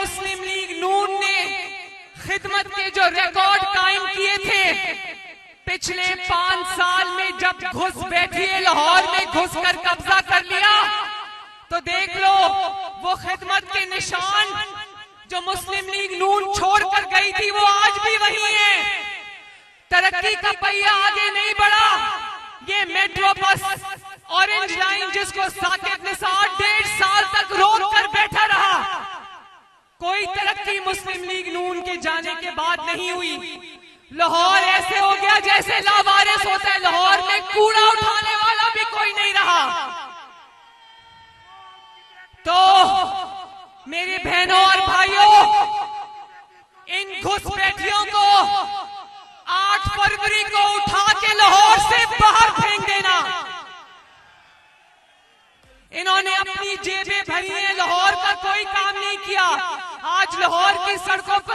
मुस्लिम league नून ने खिदमत के जो रिकॉर्ड कायम किए थे पिछले 5 साल में, जब घुस बैठी है लाहौर में, घुस कर कब्जा कर लिया, तो देख लो वो खिदमत के निशान जो मुस्लिम लीग नून छोड़कर गई थी वो आज भी वही है। तरक्की का पहिया आगे नहीं बढ़ा। ये मेट्रो बस ऑरेंज लाइन जिसको साकिब निसार 1.5 साल तक रोक कर बैठा रहा, कोई तरक्की मुस्लिम लीग नून के जाने के बाद नहीं हुई। लाहौर ऐसे हो गया जैसे लावारिस होता है, लाहौर में कूड़ा उठाने वाला भी कोई नहीं रहा। तो मेरी बहनों और भाइयों, इन घुसपैठियों को 8 फरवरी को उठा के लाहौर से बाहर फेंक देना। इन्होंने अपनी जेबें भरी हैं, लाहौर का कोई काम नहीं किया। आज लाहौर की सड़कों पर